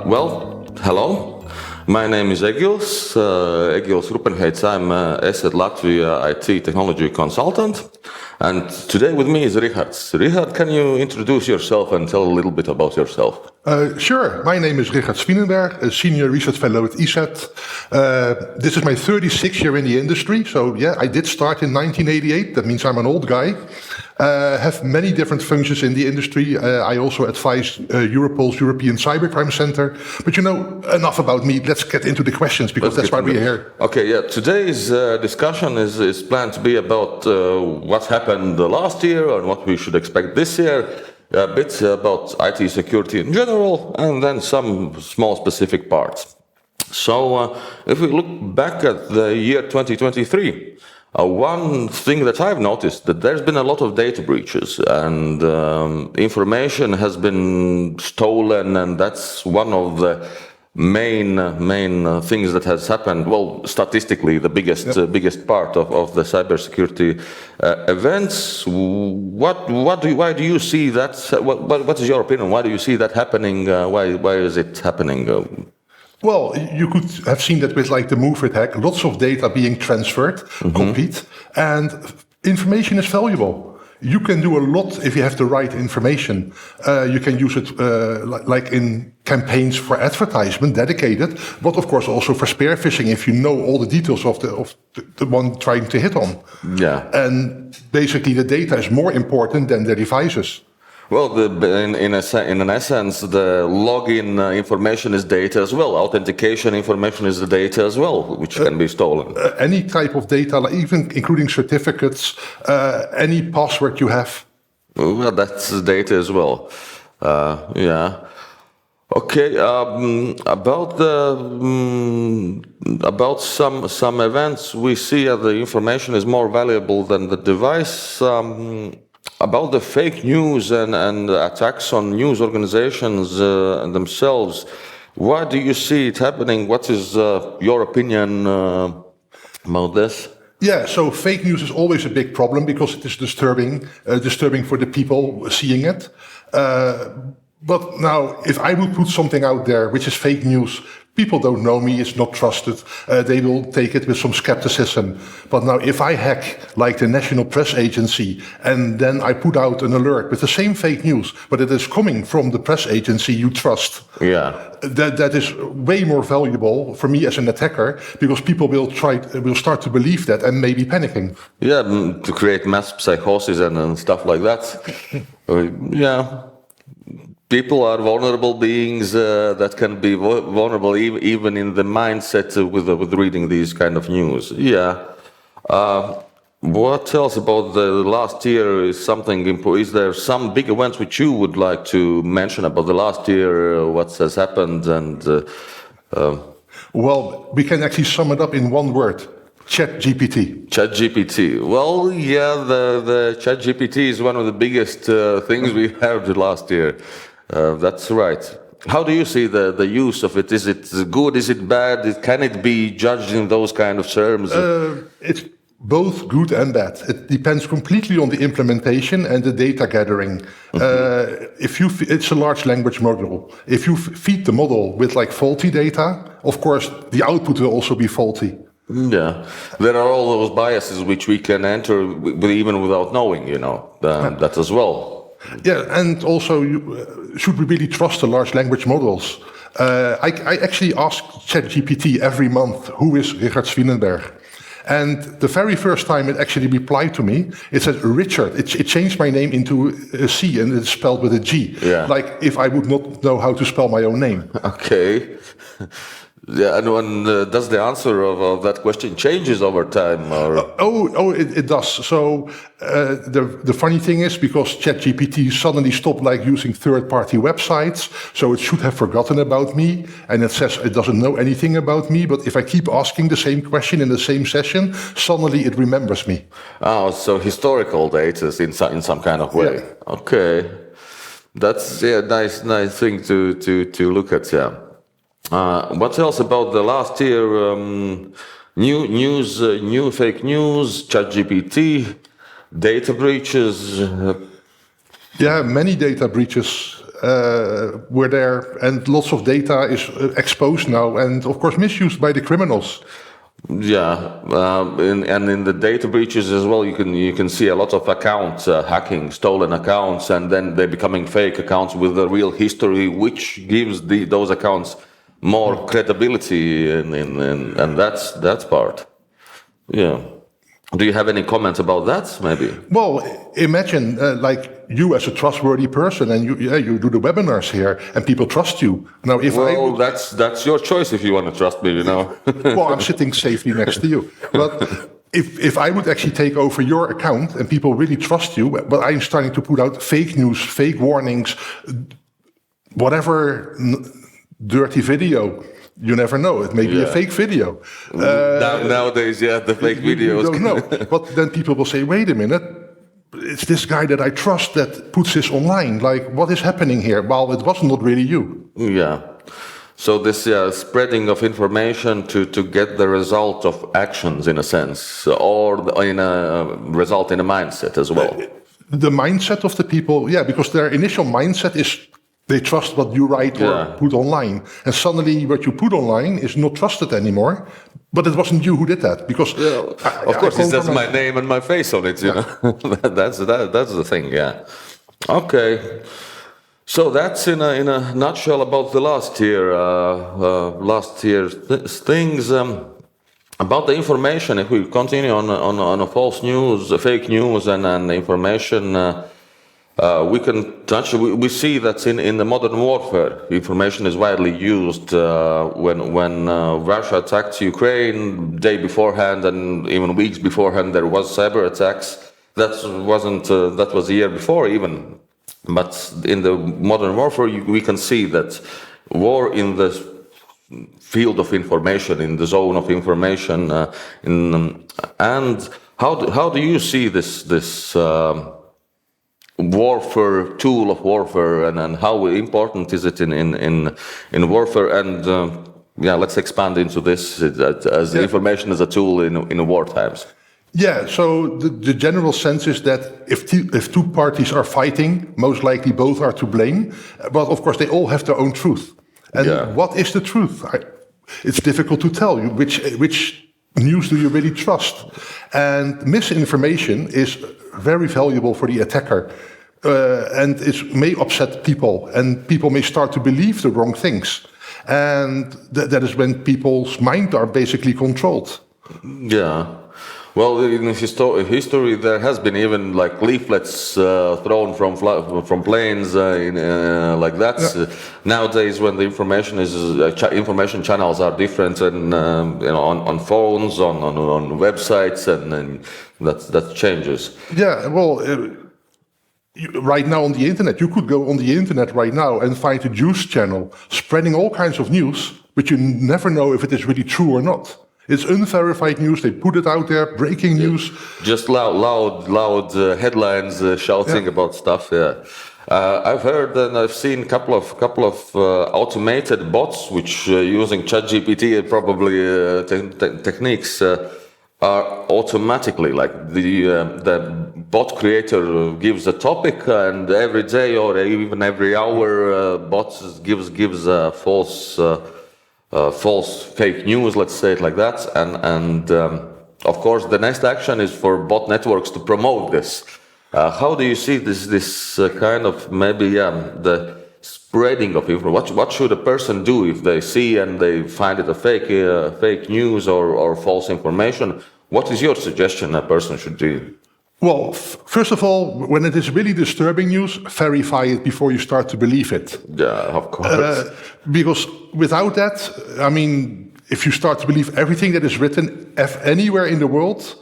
Hello. My name is Egils Rupenheits. I'm ESET Latvia IT technology consultant. And today with me is Righard. Righard, can you introduce yourself and tell a little bit about yourself? Sure. My name is Righard Zwienenberg, a senior research fellow at ESET. This is my 36th year in the industry. So yeah, I did start in 1988. That means I'm an old guy. Have many different functions in the industry. I also advise Europol's European Cybercrime Center. But enough about me. Let's get into the questions because that's why we're here. Okay, yeah. Today's discussion is planned to be about what happened last year and what we should expect this year. A bit about IT security in general, and then some small specific parts. So, if we look back at the year 2023, one thing that I've noticed that there's been a lot of data breaches and information has been stolen, and that's one of the main things that has happened. Well, statistically, the biggest part of the cybersecurity events. Why do you see that? What is your opinion? Why do you see that happening? Why is it happening? Well, you could have seen that with like the move attack, lots of data being transferred, copied, and information is valuable. You can do a lot if you have the right information. You can use it like in campaigns for advertisement, dedicated, but of course also for spear phishing if you know all the details of the one trying to hit on. Yeah. And basically the data is more important than the devices. Well, in an essence, the login information is data as well. Authentication information is the data as well, which can be stolen. Any type of data, like even including certificates, any password you have. Well, that's data as well. Yeah. Okay. About some events, we see that the information is more valuable than the device. About the fake news and attacks on news organizations themselves, why do you see it happening? What is your opinion about this? Yeah, so fake news is always a big problem because it is disturbing for the people seeing it. But now, if I would put something out there which is fake news, people don't know me, it's not trusted, they will take it with some skepticism. But now if I hack like the National Press Agency and then I put out an alert with the same fake news, but it is coming from the press agency you trust, that is way more valuable for me as an attacker because people will start to believe that and maybe panicking. Yeah, to create mass psychosis and stuff like that. Yeah. People are vulnerable beings that can be vulnerable even in the mindset with reading these kind of news. Yeah. What else about the last year is something important? Is there some big events which you would like to mention about the last year? What has happened? And well, we can actually sum it up in one word. ChatGPT. ChatGPT. Well, yeah, the ChatGPT is one of the biggest things we heard last year. That's right. How do you see the use of it? Is it good? Is it bad? Can it be judged in those kind of terms? It's both good and bad. It depends completely on the implementation and the data gathering. It's a large language model. If you feed the model with like faulty data, of course, the output will also be faulty. Yeah, there are all those biases which we can enter even without knowing, that as well. Yeah, and also, should we really trust the large language models? I actually ask ChatGPT every month, who is Righard Zwienenberg? And the very first time it actually replied to me, it said Richard. It changed my name into a C and it's spelled with a G. Yeah. Like if I would not know how to spell my own name. Okay. Yeah, and does the answer of that question changes over time? Or? It does. So the funny thing is, because ChatGPT suddenly stopped like using third-party websites, so it should have forgotten about me, and it says it doesn't know anything about me. But if I keep asking the same question in the same session, suddenly it remembers me. Oh, so historical data in some kind of way. Yeah. Okay, that's nice thing to look at. Yeah. What else about the last year? New fake news, ChatGPT, data breaches. Yeah, many data breaches. were there, and lots of data is exposed now, and of course misused by the criminals. Yeah, and in the data breaches as well, you can see a lot of accounts hacking, stolen accounts, and then they're becoming fake accounts with a real history, which gives those accounts more credibility, and that's that part. Yeah. Do you have any comments about that, maybe? Well, imagine like you as a trustworthy person, and you do the webinars here, and people trust you. Now, if that's your choice if you want to trust me, Well, I'm sitting safely next to you, but if I would actually take over your account and people really trust you, but I'm starting to put out fake news, fake warnings, whatever dirty video. You never know. It may be a fake video. Nowadays, the fake videos. You don't know. But then people will say, wait a minute, it's this guy that I trust that puts this online. Like, what is happening here? Well, it was not really you. Yeah. So this spreading of information to get the result of actions, in a sense, or in a result in a mindset as well. The mindset of the people, because their initial mindset is they trust what you write or put online. And suddenly what you put online is not trusted anymore. But it wasn't you who did that. Because of course, it's just my name and my face on it, you know. That's the thing, Okay. So that's in a nutshell about the last year's things. About the information, if we continue on a false news, fake news and information, we can touch. We see that in the modern warfare, information is widely used. When Russia attacked Ukraine, day beforehand and even weeks beforehand, there was cyber attacks. That was the year before even. But in the modern warfare, we can see that war in the field of information, in the zone of information, and how do you see this warfare tool of warfare, and how important is it in warfare? And let's expand into this as information as a tool in war times. Yeah, so the general sense is that if two parties are fighting, most likely both are to blame. But of course, they all have their own truth. And what is the truth? It's difficult to tell you which news do you really trust. And misinformation is very valuable for the attacker. And it may upset people, and people may start to believe the wrong things. And that is when people's minds are basically controlled. Yeah. Well, in history, there has been even like leaflets thrown from planes like that. Yeah. Nowadays, when the information is information channels are different, and on phones, on websites, and that changes. Yeah, well. Right now on the internet, you could go on the internet right now and find a news channel spreading all kinds of news, but you never know if it is really true or not. It's unverified news. They put it out there, breaking news. Just loud headlines shouting about stuff. Yeah, I've heard and I've seen a couple of automated bots which using ChatGPT and probably techniques are automatically, like the bot creator gives a topic, and every day or even every hour, bot gives false fake news, let's say it like that, and of course the next action is for bot networks to promote this. How do you see this kind of maybe the spreading of information? What should a person do if they see and they find it a fake news or false information? What is your suggestion a person should do? Well, first of all, when it is really disturbing news, verify it before you start to believe it. Yeah, of course. Because without that, I mean, if you start to believe everything that is written anywhere in the world,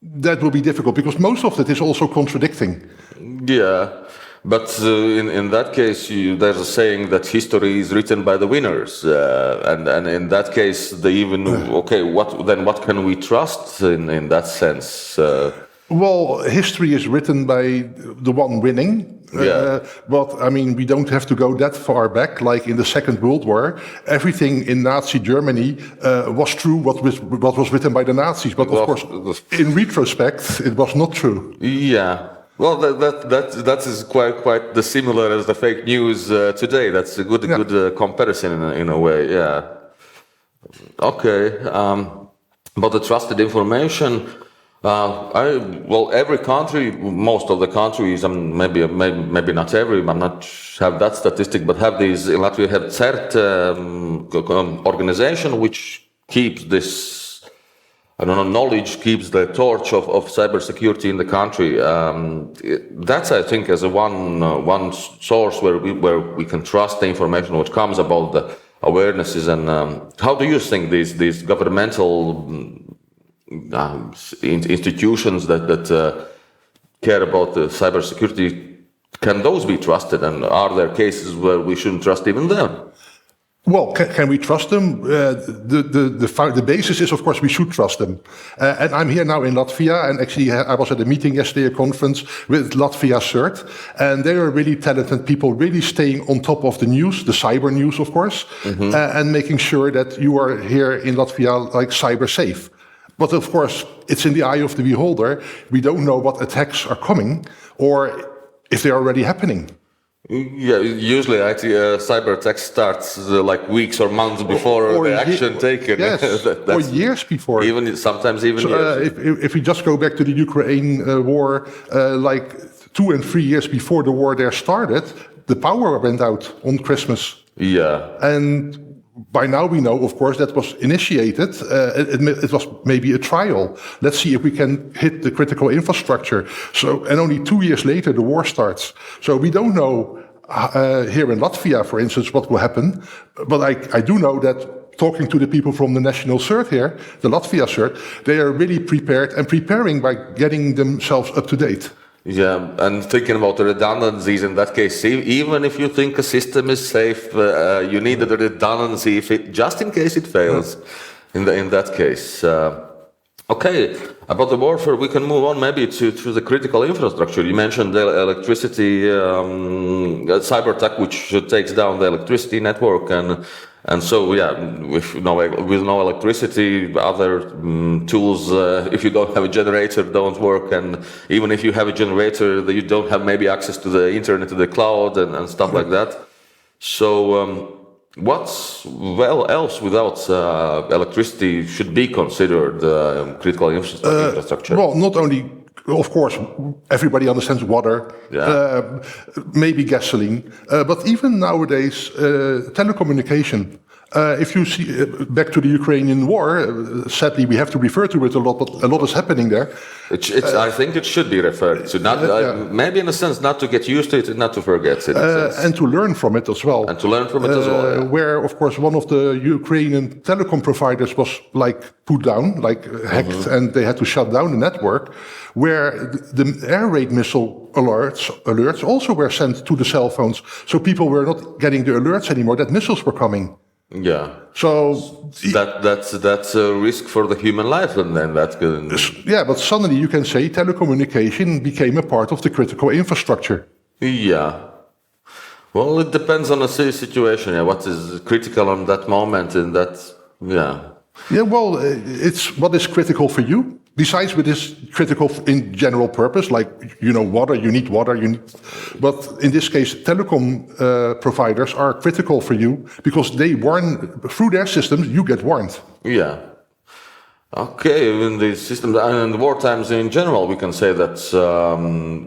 that will be difficult, because most of it is also contradicting. Yeah, but in that case, there's a saying that history is written by the winners, and in that case, they even what can we trust in that sense? Well, history is written by the one winning. But I mean, we don't have to go that far back. Like in the Second World War, everything in Nazi Germany was true. What was written by the Nazis, but of course, in retrospect, it was not true. Yeah. Well, that is quite the similar as the fake news today. That's a good comparison in a way. Yeah. Okay. About the trusted information, every country, most of the countries, maybe not every, I'm not have that statistic, but have these. In Latvia, have CERT organization which keeps this. I don't know, knowledge keeps the torch of cybersecurity in the country. That's, I think, as a one source where we can trust the information which comes about the awarenesses. And how do you think these governmental institutions that care about the cybersecurity, can those be trusted? And are there cases where we shouldn't trust even them? Well, can we trust them? The basis is, of course, we should trust them. And I'm here now in Latvia, and actually I was at a meeting yesterday, a conference with Latvia CERT, and they are really talented people, really staying on top of the news, the cyber news, of course, and making sure that you are here in Latvia like cyber safe. But of course, it's in the eye of the beholder. We don't know what attacks are coming or if they're already happening. Yeah, usually cyber attack starts like weeks or months before the action taken. Yes, or years before. Sometimes even years. If we just go back to the Ukraine war, like 2 and 3 years before the war there started, the power went out on Christmas. Yeah. And by now we know, of course, that was initiated. It was maybe a trial. Let's see if we can hit the critical infrastructure. And only 2 years later, the war starts. So we don't know here in Latvia, for instance, what will happen. But I do know that talking to the people from the national CERT here, the Latvia CERT, they are really prepared and preparing by getting themselves up to date. Yeah, and thinking about the redundancies in that case, even if you think a system is safe, you need the redundancy just in case it fails. In that case, okay. About the warfare, we can move on maybe to the critical infrastructure. You mentioned the electricity cyber attack, which takes down the electricity network, and so yeah, with no electricity, other tools, if you don't have a generator, don't work, and even if you have a generator, you don't have maybe access to the internet, to the cloud, and stuff like that. So what's else without electricity should be considered critical infrastructure? Well, not only, of course, everybody understands water, maybe gasoline, but even nowadays, telecommunication. If you see back to the Ukrainian war, sadly we have to refer to it a lot, but a lot is happening there. I think it should be referred to, maybe in a sense not to get used to it and not to forget it. And to learn from it as well. Where, of course, one of the Ukrainian telecom providers was put down, hacked, and they had to shut down the network, where the air raid missile alerts also were sent to the cell phones. So people were not getting the alerts anymore that missiles were coming. Yeah. So that's a risk for the human life, and then that can. Yeah, but suddenly you can say telecommunication became a part of the critical infrastructure. Yeah. Well, it depends on the situation. Yeah, what is critical on that moment, and that. Yeah. Yeah. Well, it's what is critical for you. Besides what is critical in general purpose, like, water, you need water, but in this case, telecom providers are critical for you because they warn, through their systems, you get warned. Yeah. Okay, in the systems and war times in general, we can say that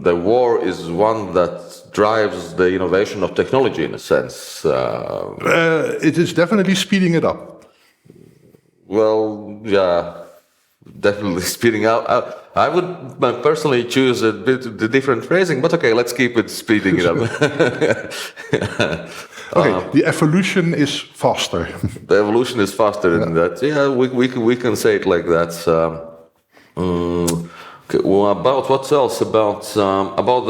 the war is one that drives the innovation of technology in a sense. It is definitely speeding it up. Well, yeah. Definitely speeding up. I would personally choose a bit the different phrasing, but okay, let's keep it speeding it up. Okay, the evolution is faster. The evolution is faster than that. Yeah, we can say it like that. Okay, well, about what else? About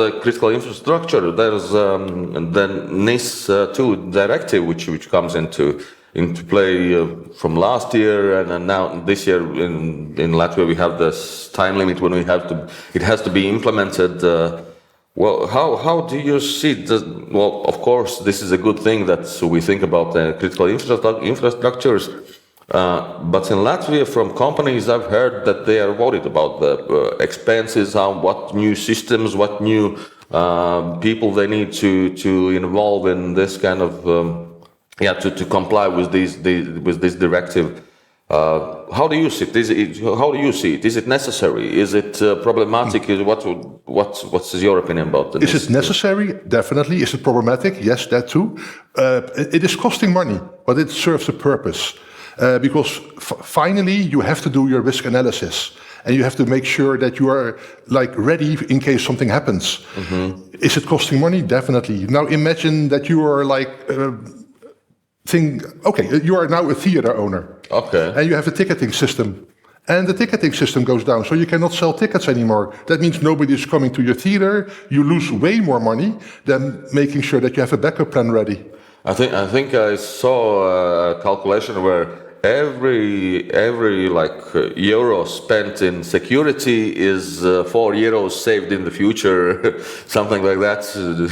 the critical infrastructure. There's the NIS2 directive, which comes into play from last year, and now this year in Latvia we have this time limit when it has to be implemented. Well, how do you see this? Well, of course, this is a good thing that we think about the critical infrastructures. But in Latvia, from companies, I've heard that they are worried about the expenses, what new systems, what new people they need to involve in this kind of to comply with with this directive. How do you see it? How do you see it? Is it necessary? Is it problematic? What's your opinion about this? Is it necessary? Definitely. Is it problematic? Yes, that too. It is costing money, but it serves a purpose. Because finally you have to do your risk analysis and you have to make sure that you are ready in case something happens. Mm-hmm. Is it costing money? Definitely. Now imagine that you are you are now a theater owner. Okay. And you have a ticketing system. And the ticketing system goes down, so you cannot sell tickets anymore. That means nobody is coming to your theater. You lose way more money than making sure that you have a backup plan ready. I think I saw a calculation where every euro spent in security is 4 euros saved in the future, something like that.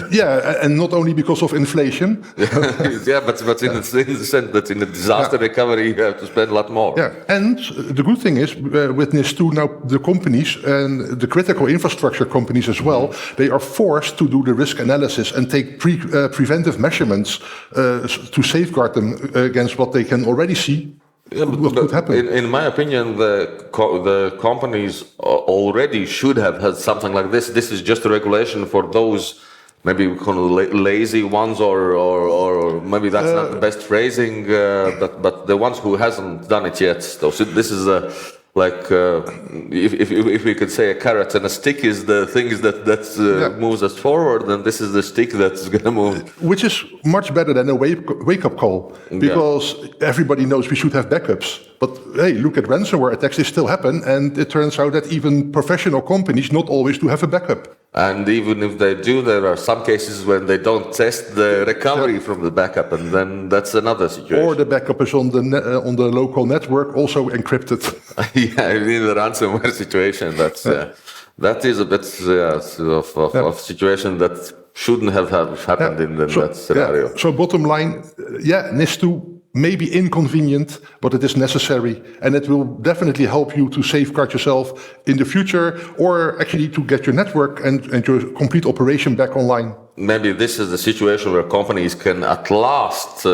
Yeah, and not only because of inflation. Yeah, but in the sense that in the disaster recovery you have to spend a lot more. Yeah, and the good thing is with NIS2 now the companies and the critical infrastructure companies as well, they are forced to do the risk analysis and take preventive measurements to safeguard them against what they can already see. Yeah, what could happen? In my opinion, the companies already should have had something like this. This is just a regulation for those maybe kind of lazy ones, or maybe that's not the best phrasing, but the ones who hasn't done it yet. So this is if we could say a carrot and a stick is the things that moves us forward, then this is the stick that's going to move. Which is much better than a wake-up call, because everybody knows we should have backups. But hey, look at ransomware attacks, they still happen, and it turns out that even professional companies not always do have a backup. And even if they do, there are some cases when they don't test the recovery from the backup, and then that's another situation. Or the backup is on the local network, also encrypted. Yeah, in the ransomware situation, that is a bit of situation that shouldn't have happened in that scenario. Yeah. So bottom line, NIS2 may be inconvenient, but it is necessary, and it will definitely help you to safeguard yourself in the future, or actually to get your network and your complete operation back online. Maybe this is the situation where companies can at last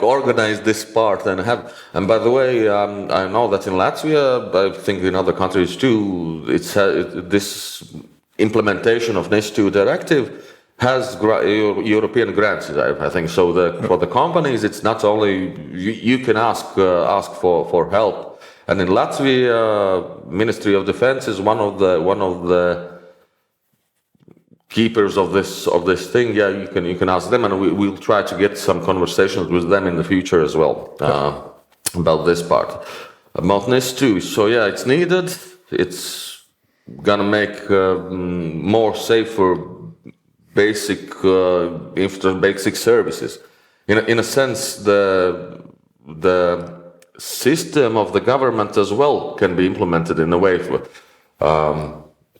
organize this part and have. And by the way, I know that in Latvia, I think in other countries too, this implementation of NIS2 directive has European grants, I think. So for the companies, it's not only you can ask for help. And in Latvia, Ministry of Defense is one of the keepers of this thing. Yeah, you can ask them, and we'll try to get some conversations with them in the future as well about this part. About NIS2, so yeah, it's needed. It's gonna make more safer basic basic services. In a sense, the system of the government as well can be implemented in a way for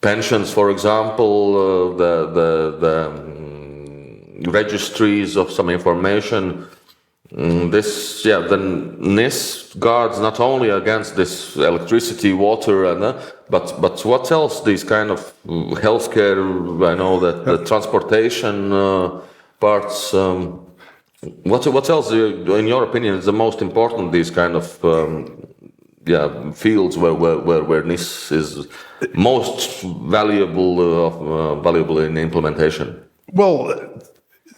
pensions, for example, the registries of some information. Then NIS guards not only against this electricity, water, but what else? These kind of healthcare. I know that the transportation parts. What else, in your opinion, is the most important? These kind of fields where NIS is most valuable in implementation. Well,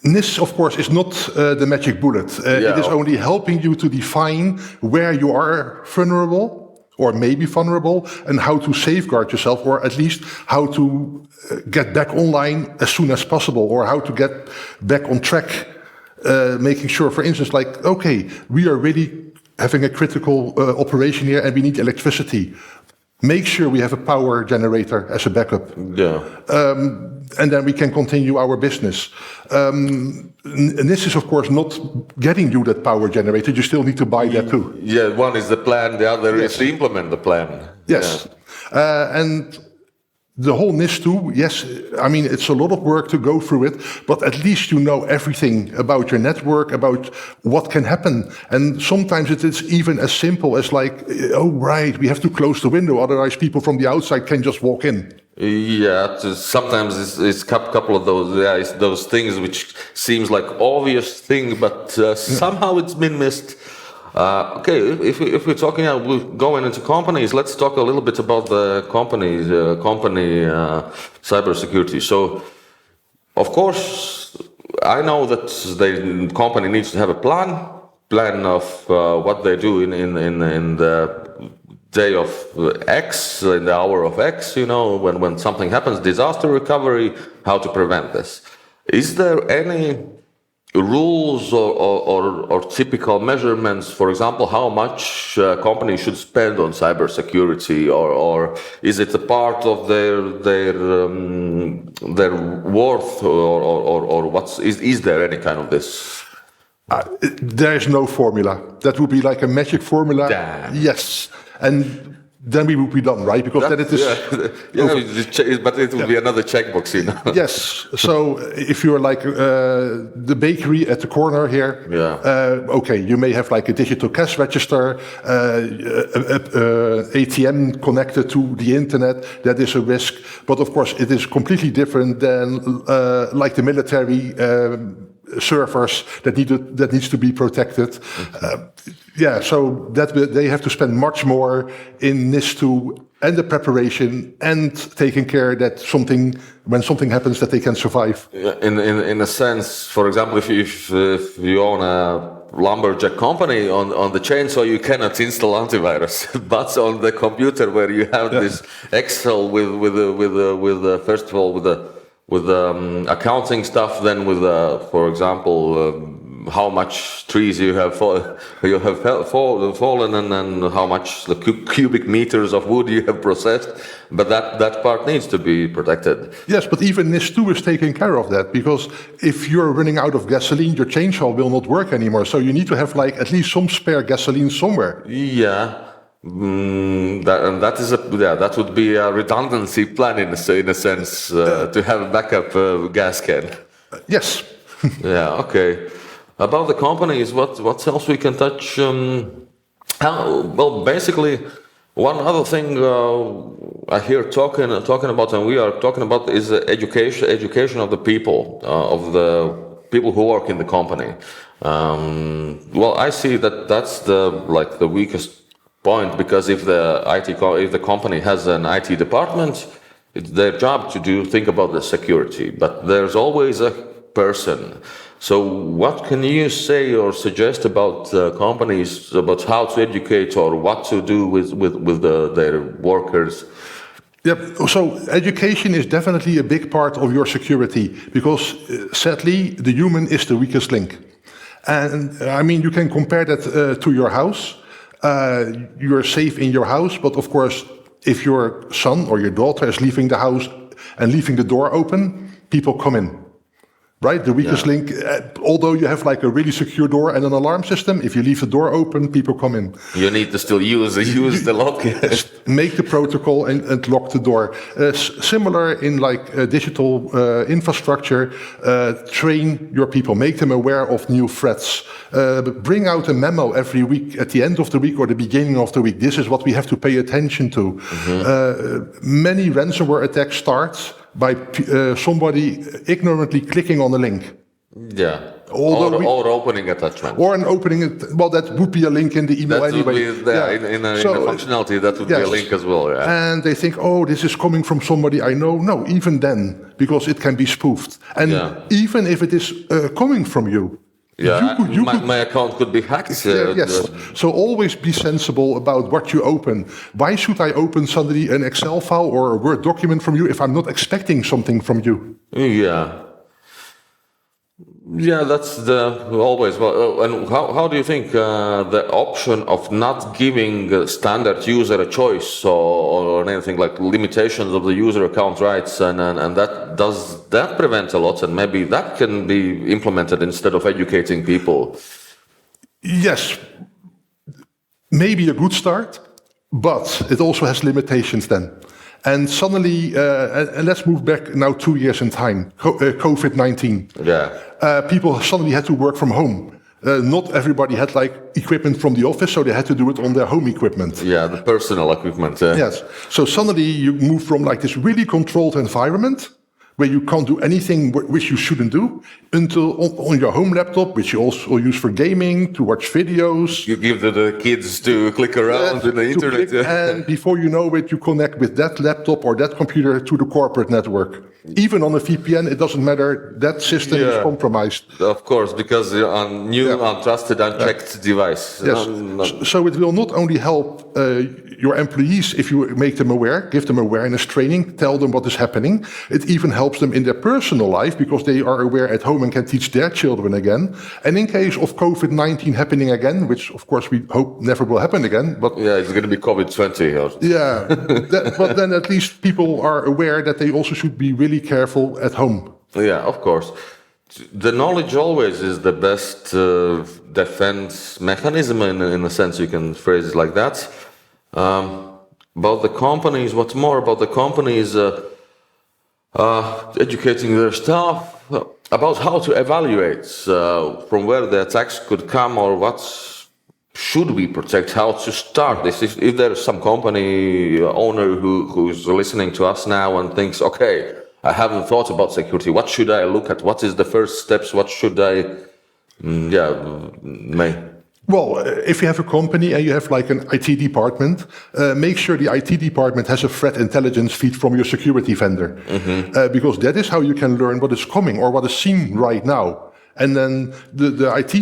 NIS, of course, is not the magic bullet. It is only helping you to define where you are vulnerable or maybe vulnerable, and how to safeguard yourself, or at least how to get back online as soon as possible, or how to get back on track. Making sure, for instance, we are really having a critical operation here and we need electricity. Make sure we have a power generator as a backup. Yeah. And then we can continue our business. And this is, of course, not getting you that power generator. You still need to buy that too. Yeah, one is the plan, the other is to implement the plan. Yes. And the whole NIS2, yes, I mean, it's a lot of work to go through it, but at least you know everything about your network, about what can happen. And sometimes it is even as simple as like, oh, right, we have to close the window, otherwise people from the outside can just walk in. Yeah, sometimes it's a couple of those, it's those things which seems like obvious thing, but somehow it's been missed. Okay, if we're talking, we're going into companies. Let's talk a little bit about the company cybersecurity. So, of course, I know that the company needs to have a plan of what they do in the day of X, in the hour of X. When something happens, disaster recovery, how to prevent this. Is there any rules or typical measurements, for example, how much companies should spend on cybersecurity, or is it a part of their worth, or is there any kind of this? There is no formula. That would be like a magic formula. Damn. Yes, and then we would be done, right? Because then it is. But it will be another checkbox, Yes. So if you're like the bakery at the corner here, okay, you may have like a digital cash register, ATM connected to the internet. That is a risk, but of course it is completely different than like the military. Servers that needs to be protected. So that they have to spend much more in NIS2 and the preparation and taking care that when something happens that they can survive. In a sense, for example, if you own a lumberjack company, on the chainsaw you cannot install antivirus, but on the computer where you have this Excel with first of all with accounting stuff, then with, for example, how much trees you have fallen, and how much the cubic meters of wood you have processed. But that part needs to be protected. Yes, but even NIS2 is taking care of that, because if you're running out of gasoline, your chainsaw will not work anymore. So you need to have like at least some spare gasoline somewhere. Yeah. That would be a redundancy plan in a sense, to have a backup gas can. Yes. Yeah. Okay. About the companies, what else we can touch? Well, basically, one other thing I hear talking about, and we are talking about, is education of the people, who work in the company. Well, I see that's the weakest point, because if the company has an IT department, it's their job to think about the security, but there's always a person. So what can you say or suggest about companies, about how to educate or what to do with their workers? Yep. So education is definitely a big part of your security, because sadly the human is the weakest link. And I mean, you can compare that to your house. You're safe in your house, but of course, if your son or your daughter is leaving the house and leaving the door open, people come in. Right? The weakest link, although you have like a really secure door and an alarm system, if you leave the door open, people come in. You need to still use the lock. Make the protocol and lock the door. Similar in like digital infrastructure, train your people, make them aware of new threats. Bring out a memo every week at the end of the week or the beginning of the week. This is what we have to pay attention to. Many ransomware attacks start by somebody ignorantly clicking on a link. Yeah. Or opening attachment. Or an opening, well, that would be a link in the email that anyway. Would be in the functionality, that would be a link as well. Yeah. And they think, oh, this is coming from somebody I know. No, even then, because it can be spoofed. And even if it is coming from you, my account could be hacked. Yes. So always be sensible about what you open. Why should I open suddenly an Excel file or a Word document from you if I'm not expecting something from you? Yeah. Yeah, that's always. Well, and how do you think the option of not giving a standard user a choice or anything like limitations of the user account rights and that prevent a lot, and maybe that can be implemented instead of educating people? Yes, maybe a good start, but it also has limitations then. And suddenly, and let's move back now 2 years in time, COVID-19. Yeah. People suddenly had to work from home. Not everybody had like equipment from the office, so they had to do it on their home equipment. Yeah, the personal equipment. Yes. So suddenly you move from like this really controlled environment where you can't do anything which you shouldn't do, until on your home laptop, which you also use for gaming, to watch videos. You give the kids to click around in the internet. And before you know it, you connect with that laptop or that computer to the corporate network. Even on a VPN, it doesn't matter, that system is compromised. Of course, because you're on new, untrusted, unchecked device. Yes. So it will not only help your employees if you make them aware, give them awareness training, tell them what is happening. It even helps them in their personal life because they are aware at home and can teach their children again. And in case of COVID-19 happening again, which of course we hope never will happen again, but yeah, it's going to be COVID-20. Yeah, but then at least people are aware that they also should be really careful at home. Yeah, of course. The knowledge always is the best defense mechanism, in a sense, you can phrase it like that. About the companies, what's more about the companies educating their staff about how to evaluate from where the attacks could come, or what should we protect, how to start this. If there's some company owner who's listening to us now and thinks, okay, I haven't thought about security, what should I look at? What is the first steps? What should I, Well, if you have a company and you have like an IT department, make sure the IT department has a threat intelligence feed from your security vendor. Because that is how you can learn what is coming or what is seen right now. And then the IT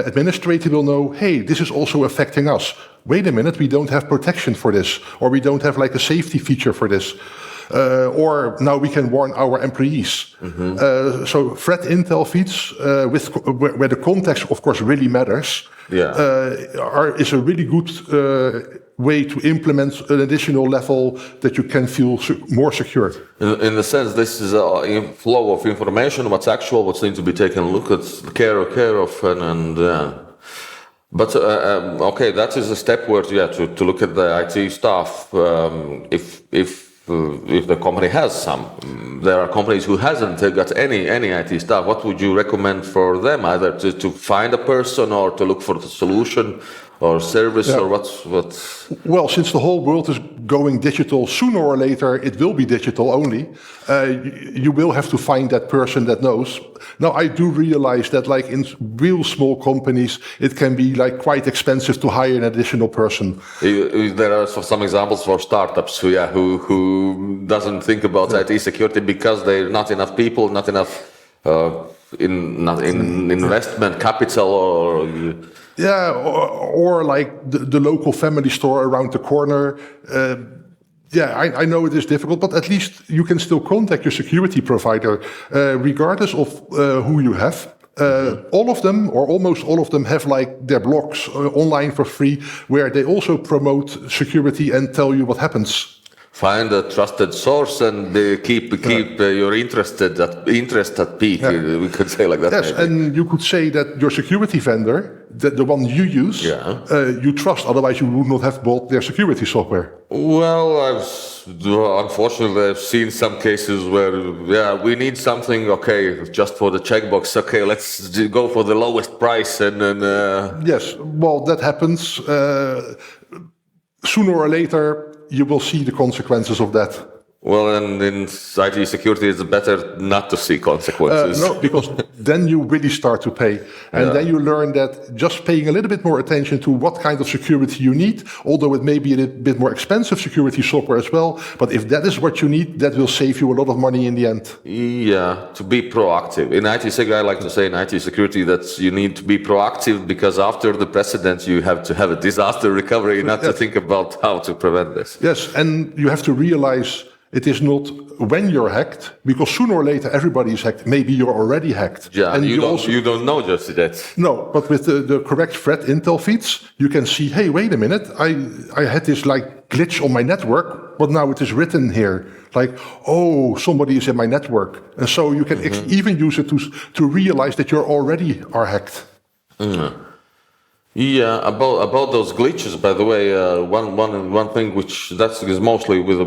administrator will know, hey, this is also affecting us. Wait a minute, we don't have protection for this. Or we don't have like a safety feature for this. Or now we can warn our employees. So threat intel feeds, where the context, of course, really matters, is a really good way to implement an additional level that you can feel more secure. In the sense, this is a flow of information, what's actual, what's need to be taken a look at, care of, and But okay, that is a step where to look at the IT staff. If the company has some, there are companies who hasn't got any IT staff. What would you recommend for them? Either to find a person or to look for the solution or service, or what's? Well, since the whole world is going digital, sooner or later it will be digital only. You will have to find that person that knows. Now, I do realize that, like in real small companies, it can be like quite expensive to hire an additional person. There are some examples for startups who doesn't think about IT security because there are not enough people, not enough in investment capital, or. Or like the local family store around the corner. I know it is difficult, but at least you can still contact your security provider, regardless of who you have. All of them, or almost all of them, have like their blogs online for free, where they also promote security and tell you what happens. Find a trusted source and keep your interest at peak. We could say like that. Yes, maybe. And you could say that your security vendor, the one you use, you trust. Otherwise, you would not have bought their security software. Well, unfortunately, I've seen some cases where we need something. Okay, just for the checkbox. Okay, let's go for the lowest price, and then. Yes, well, that happens. Sooner or later, you will see the consequences of that. Well, and in IT security, it's better not to see consequences. No, because then you really start to pay. And then you learn that just paying a little bit more attention to what kind of security you need, although it may be a bit more expensive security software as well, but if that is what you need, that will save you a lot of money in the end. Yeah, to be proactive. In IT security, I like to say in IT security that you need to be proactive, because after the precedent, you have to have a disaster recovery, not to think about how to prevent this. Yes, and you have to realize it is not when you're hacked, because sooner or later everybody is hacked. Maybe you're already hacked. Yeah, and you don't know just that. No, but with the correct threat intel feeds, you can see, hey, wait a minute, I had this like glitch on my network, but now it is written here. Like, oh, somebody is in my network. And so you can even use it to realize that you already are hacked. Yeah, about those glitches. By the way, one thing which that is mostly with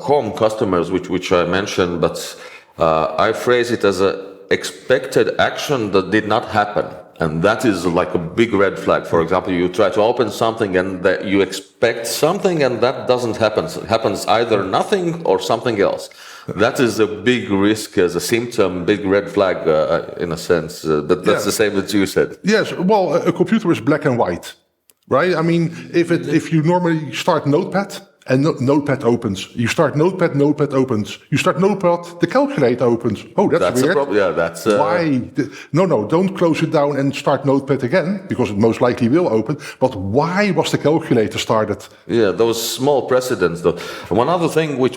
home customers, which I mentioned, but I phrase it as a expected action that did not happen, and that is like a big red flag. For example, you try to open something and that you expect something, and that doesn't happen. It happens either nothing or something else. That is a big risk as a symptom, big red flag in a sense. That's the same that you said. Yes, well, a computer is black and white, right? I mean, if you normally start Notepad and Notepad opens, you start Notepad, Notepad opens, you start Notepad, the calculator opens. Oh, that's weird. Yeah, that's why? No, don't close it down and start Notepad again, because it most likely will open. But why was the calculator started? Yeah, those small precedents, though. One other thing which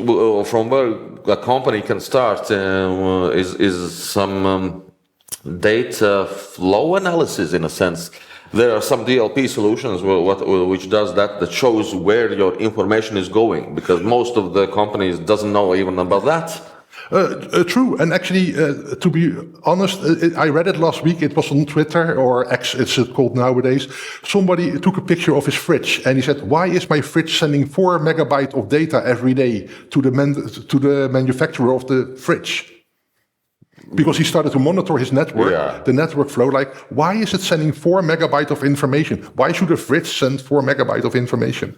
from where a company can start is some data flow analysis, in a sense. There are some DLP solutions which does that shows where your information is going, because most of the companies doesn't know even about that. True, and actually, to be honest, I read it last week. It was on Twitter, or X, it's called nowadays. Somebody took a picture of his fridge, and he said, "Why is my fridge sending 4 megabytes of data every day to the manufacturer of the fridge?" Because he started to monitor his network, the network flow. Like, why is it sending 4 megabytes of information? Why should a fridge send 4 megabytes of information?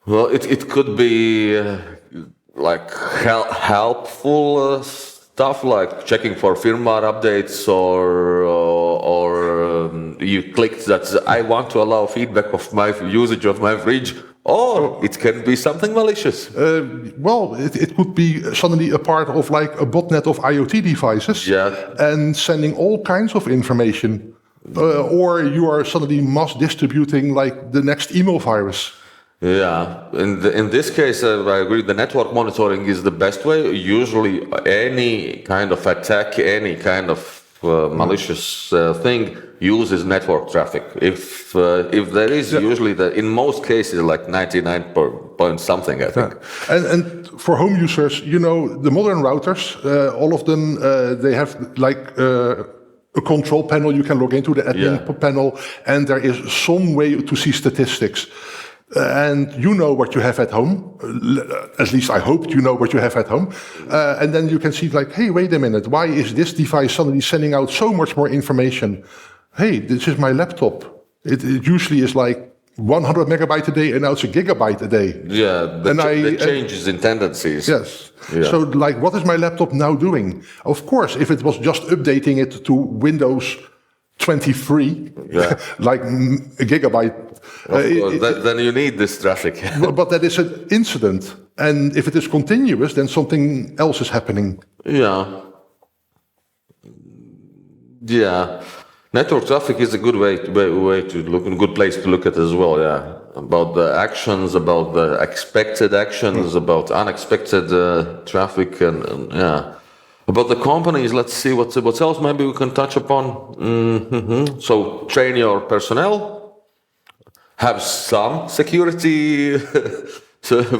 Well, it could be like helpful stuff, like checking for firmware updates, or you clicked that I want to allow feedback of my usage of my fridge. Or it can be something malicious. Well, it could be suddenly a part of like a botnet of IoT devices, and sending all kinds of information. Or you are suddenly mass distributing like the next email virus. Yeah, in this case, I agree. The network monitoring is the best way. Usually, any kind of attack, any kind of malicious thing uses network traffic. If there is usually in most cases like 99 point something, I think. And for home users, you know, the modern routers, all of them, they have like a control panel you can log into, the admin panel, and there is some way to see statistics. And you know what you have at home, at least I hope you know what you have at home. And then you can see like, hey, wait a minute, why is this device suddenly sending out so much more information? Hey, this is my laptop. It usually is like 100 megabytes a day, and now it's a gigabyte a day. Yeah, the changes in tendencies. Yes. Yeah. So like, what is my laptop now doing? Of course, if it was just updating it to Windows 23, like a gigabyte. Then you need this traffic. But that is an incident. And if it is continuous, then something else is happening. Yeah. Network traffic is a good way to look, a good place to look at as well. Yeah. About the actions, about the expected actions, about unexpected traffic, and about the companies. Let's see what else maybe we can touch upon. So train your personnel. Have some security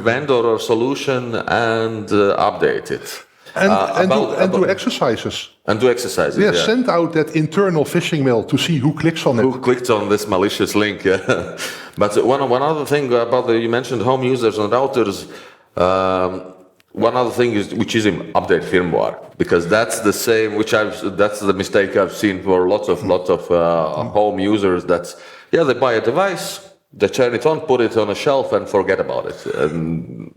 vendor or solution, and update it. And do exercises. And do exercises. Yeah, send out that internal phishing mail to see who clicks on it. Who clicked on this malicious link? Yeah. But one other thing about you mentioned home users and routers. One other thing which is update firmware, because that's the same. That's the mistake I've seen for lots of home users. They buy a device, they turn it on, put it on a shelf, and forget about it. And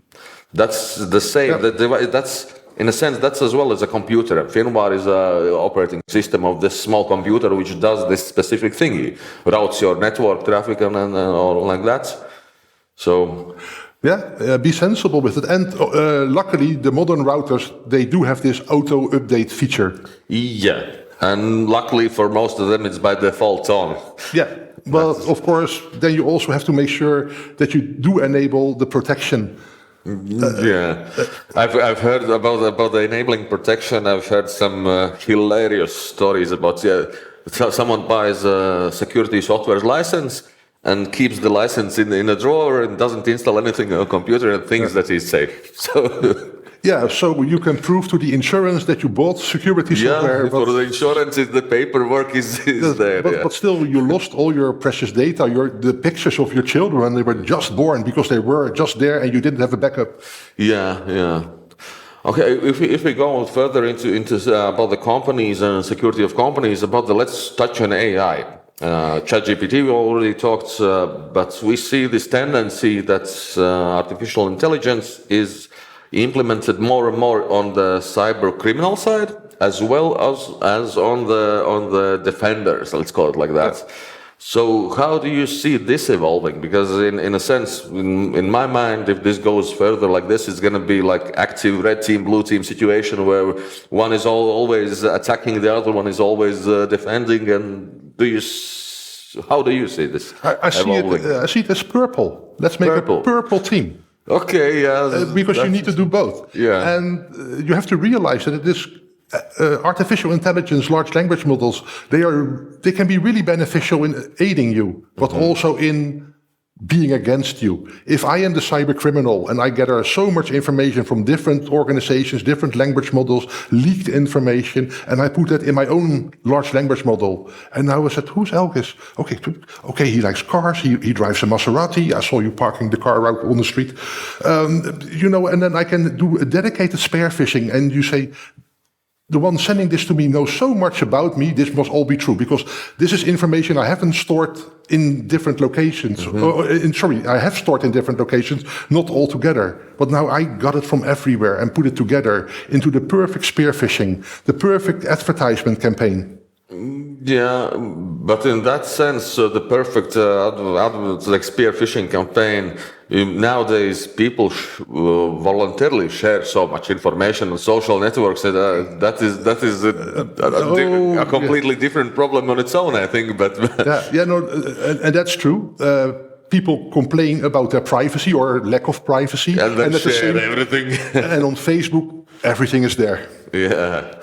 that's the same. That's in a sense that's as well as a computer. And firmware is an operating system of this small computer which does this specific thing, routes your network traffic and all like that. So. Be sensible with it. And luckily, the modern routers, they do have this auto update feature. Yeah, and luckily for most of them, it's by default on. Yeah, but of course, then you also have to make sure that you do enable the protection. I've heard about the enabling protection. I've heard some hilarious stories about someone buys a security software license and keeps the license in a drawer and doesn't install anything on a computer and thinks that he's safe. So Yeah, so you can prove to the insurance that you bought security software. Yeah, for the insurance, the paperwork is there. But still, you lost all your precious data, the pictures of your children when they were just born because they were just there and you didn't have a backup. Yeah. Okay, if we go further into about the companies and security of companies, let's touch on AI. ChatGPT we already talked, but we see this tendency that artificial intelligence is implemented more and more on the cyber criminal side, as well as on the defenders. Let's call it like that. Yeah. So how do you see this evolving? Because in a sense, in my mind, if this goes further like this, it's going to be like active red team, blue team situation where one is always attacking, the other one is always defending. And how do you see this? I see it as purple. Let's make a purple team. Okay, yeah. Because you need to do both. Yeah. And you have to realize that it is artificial intelligence, large language models, they can be really beneficial in aiding you, but also in being against you. If I am the cyber criminal and I gather so much information from different organizations, different language models, leaked information, and I put that in my own large language model, and now I said, who's Egils? Okay, he likes cars, he drives a Maserati, I saw you parking the car out on the street. And then I can do a dedicated spear phishing, and you say, the one sending this to me knows so much about me, this must all be true, because this is information I haven't stored in different locations. I have stored in different locations, not all together. But now I got it from everywhere and put it together into the perfect spear phishing, the perfect advertisement campaign. Yeah, but in that sense, the perfect like spear phishing campaign, nowadays people voluntarily share so much information on social networks that is a completely different problem on its own, I think. But and that's true. People complain about their privacy or lack of privacy, and then share everything. And on Facebook, everything is there. Yeah.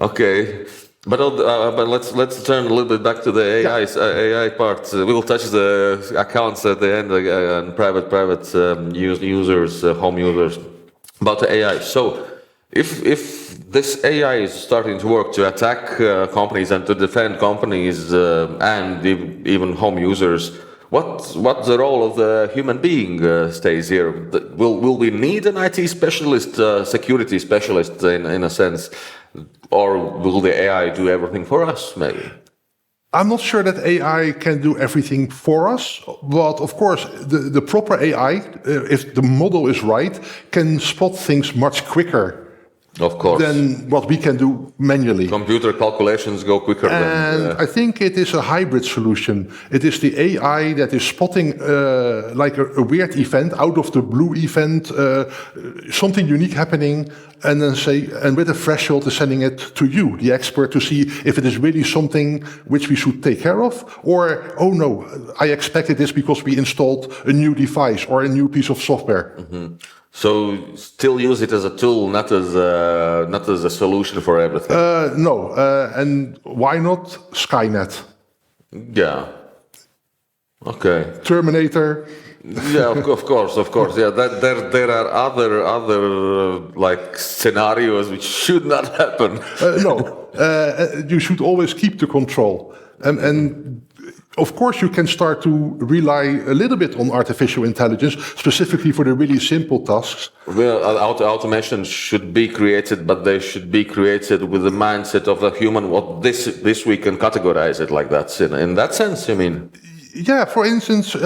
Okay. But let's turn a little bit back to the AI part. We'll touch the accounts at the end and private users, home users. About the AI. So, if this AI is starting to work to attack companies and to defend companies and even home users, what's the role of the human being stays here? Will we need an IT specialist, security specialist in a sense? Or will the AI do everything for us, maybe? I'm not sure that AI can do everything for us, but of course, the proper AI, if the model is right, can spot things much quicker. Of course. Than what we can do manually. Computer calculations go quicker and I think it is a hybrid solution. It is the AI that is spotting like a weird event, out of the blue event, something unique happening, and then with a threshold is sending it to you, the expert, to see if it is really something which we should take care of, or, oh no, I expected this because we installed a new device or a new piece of software. Mm-hmm. So still use it as a tool, not as a solution for everything. No, and why not Skynet? Yeah. Okay. Terminator. Yeah, of course. Yeah, there are other like scenarios which should not happen. No, you should always keep the control, and of course, you can start to rely a little bit on artificial intelligence, specifically for the really simple tasks. Well, automation should be created, but they should be created with the mindset of a human. What this we can categorize it like that. In that sense, you mean? Yeah, for instance,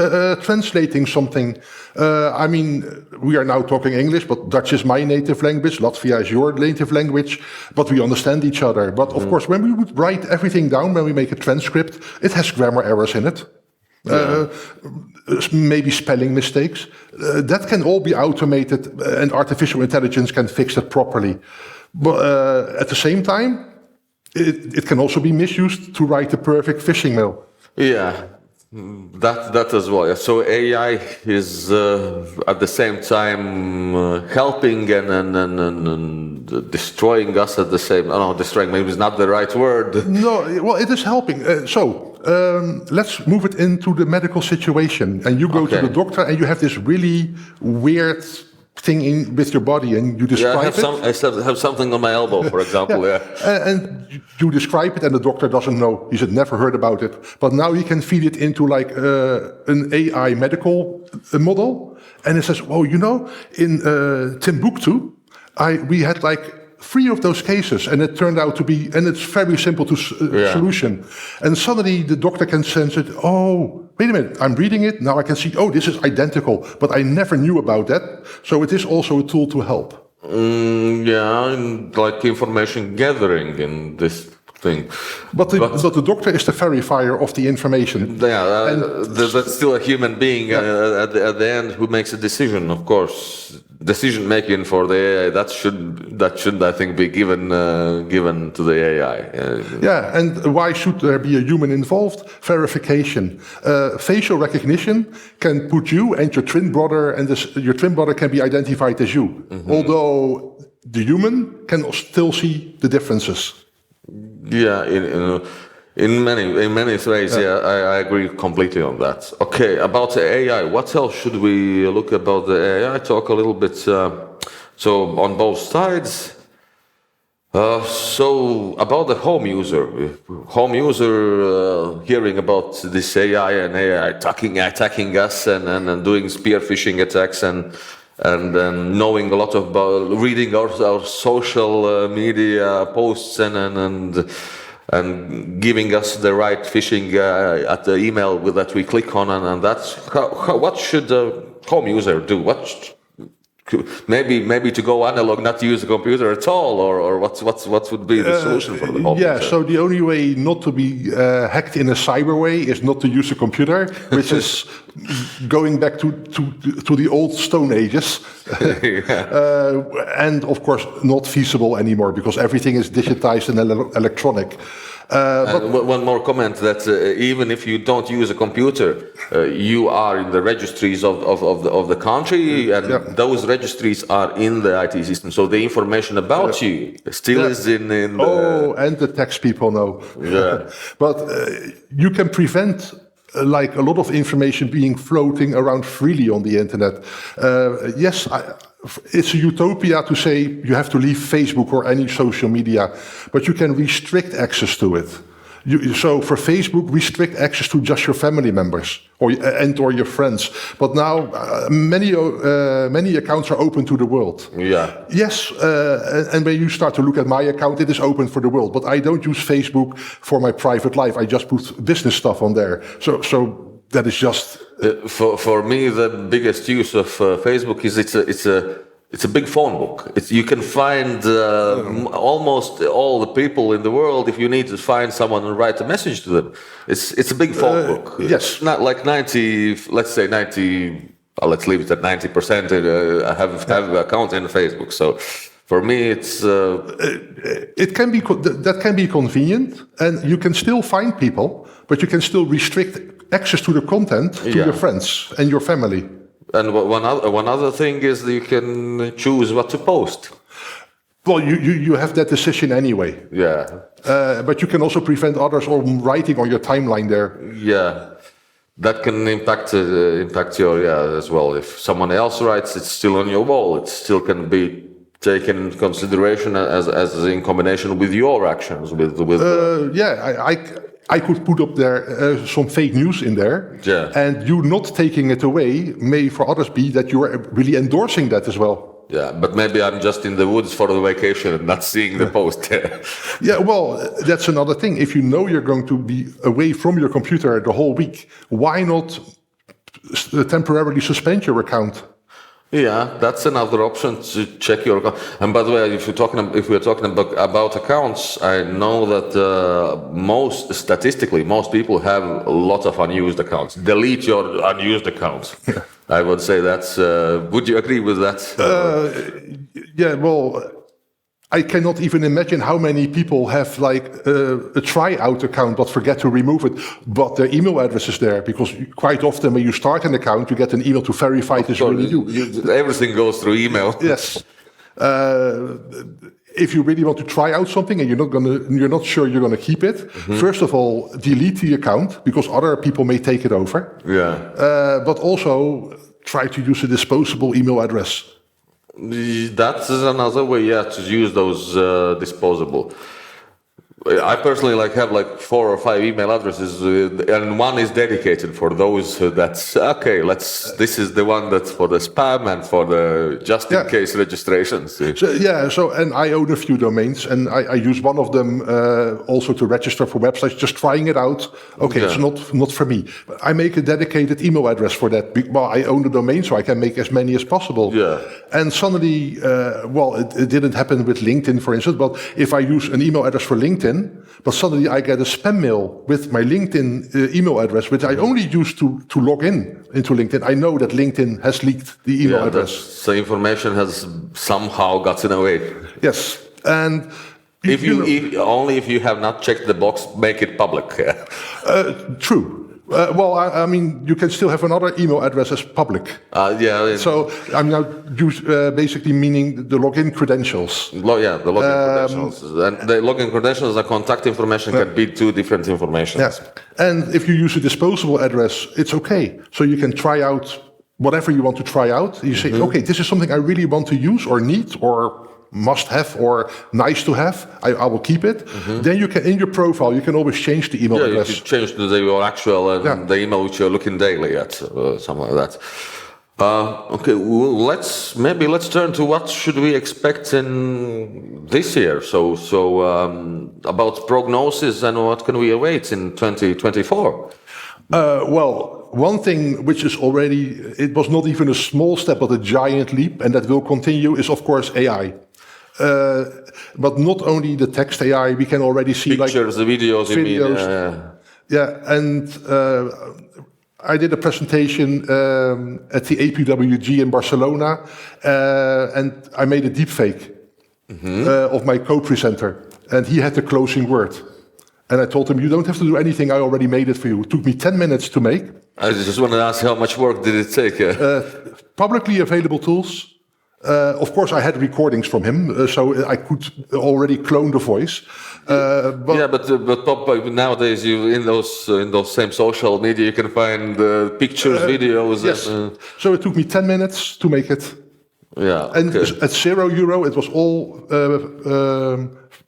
translating something. I mean, we are now talking English, but Dutch is my native language, Latvia is your native language, but we understand each other. But of course, when we would write everything down, when we make a transcript, it has grammar errors in it. Maybe spelling mistakes. That can all be automated, and artificial intelligence can fix that properly. But at the same time, it can also be misused to write the perfect phishing mail. Yeah. That as well. So AI is at the same time helping and destroying us at the same. No, destroying maybe is not the right word. No, well, it is helping. Let's move it into the medical situation. And you go to the doctor, and you have this really weird thing in with your body and you describe I have something on my elbow, for example. And you describe it, and the doctor doesn't know. He's never heard about it. But now he can feed it into like an AI medical model, and it says, "Oh, in Timbuktu, we had like 3 of those cases, and it turned out to be, and it's very simple to solution. And suddenly the doctor can sense it. Oh, wait a minute, I'm reading it now. I can see. Oh, this is identical, but I never knew about that. So it is also a tool to help. Like information gathering in this thing. But the doctor is the verifier of the information. That's still a human being at the end who makes a decision, of course. Decision making for the AI, that should I think be given to the AI. And why should there be a human involved? Verification. Facial recognition can put you and your twin brother, and your twin brother can be identified as you, although the human can still see the differences. In many ways, I agree completely on that. Okay, about the AI, what else should we look about the AI? Talk a little bit. So on both sides. So about the home user, hearing about this AI and AI attacking us and doing spear phishing attacks and knowing a lot about reading our social media posts and giving us the right phishing at the email that we click on, and that's what should the home user do? Maybe to go analog, not to use the computer at all, or what would be the solution for the home user? So the only way not to be hacked in a cyber way is not to use a computer, which is going back to the old Stone Ages, and of course not feasible anymore because everything is digitized and electronic. One more comment that even if you don't use a computer, you are in the registries of the country, and those registries are in the IT system. So the information about you still is in and the tax people know. But you can prevent like a lot of information being floating around freely on the internet. It's a utopia to say you have to leave Facebook or any social media, but you can restrict access to it. So for Facebook, restrict access to just your family members or your friends. But now many accounts are open to the world. Yes, and when you start to look at my account, it is open for the world. But I don't use Facebook for my private life. I just put business stuff on there. So that is just for me the biggest use of Facebook is it's a big phone book. You can find almost all the people in the world. If you need to find someone and write a message to them, it's a big phone book. Yes, not like 90. Let's say 90. Let's leave it at 90%. Have an account in Facebook. So for me, it's that can be convenient, and you can still find people, but you can still restrict access to the content to your friends and your family. And one other thing is that you can choose what to post. Well, you have that decision anyway. But you can also prevent others from writing on your timeline there. That can impact your as well. If someone else writes, it's still on your wall. It still can be taken into consideration as in combination with your actions. I could put up there some fake news in there, and you not taking it away may for others be that you are really endorsing that as well. But maybe I'm just in the woods for the vacation and not seeing the post. Well, that's another thing. If you know you're going to be away from your computer the whole week, why not temporarily suspend your account? That's another option to check your account. And by the way, if we're talking about accounts, I know that statistically most people have a lot of unused accounts. Delete your unused accounts. I would say that's. Would you agree with that? Well, I cannot even imagine how many people have like a tryout account but forget to remove it, but their email address is there, because quite often when you start an account, you get an email to verify it is really you. Everything goes through email. Yes. If you really want to try out something and you're not sure you're going to keep it, first of all, delete the account because other people may take it over. But also try to use a disposable email address. That is another way, to use those disposable. I personally have 4 or 5 email addresses, and one is dedicated for those that's okay. This is the one that's for the spam and for the just in case registrations. So and I own a few domains, and I use one of them also to register for websites, just trying it out. Okay, it's not for me. But I make a dedicated email address for that. Well, I own the domain, so I can make as many as possible. Yeah. And suddenly, it didn't happen with LinkedIn, for instance. But if I use an email address for LinkedIn, but suddenly I get a spam mail with my LinkedIn email address, which I only use to log into LinkedIn. I know that LinkedIn has leaked the email address. So information has somehow gotten away. Yes, and if you have not checked the box, make it public. True. I mean, you can still have another email address as public. So I'm now basically meaning the login credentials. The login credentials. And the login credentials and contact information can be 2 different information. Yes. And if you use a disposable address, it's okay. So you can try out whatever you want to try out. You say, okay, this is something I really want to use or need or must have or nice to have. I will keep it. Then you can, in your profile, you can always change the email address. You can change your actual and the email which you're looking daily at, something like that. Okay, well, let's turn to what should we expect in this year. So about prognosis and what can we await in 2024? One thing which is already, it was not even a small step, but a giant leap, and that will continue, is of course AI. But not only the text AI, we can already see pictures, the videos. You mean? And I did a presentation at the APWG in Barcelona, and I made a deepfake of my co-presenter, and he had the closing word. And I told him, you don't have to do anything, I already made it for you. It took me 10 minutes to make. I just want to ask, how much work did it take? Publicly available tools. Of course, I had recordings from him, so I could already clone the voice. But nowadays, in those same social media, you can find pictures, videos. Yes. So it took me 10 minutes to make it. Yeah. And at €0, it was all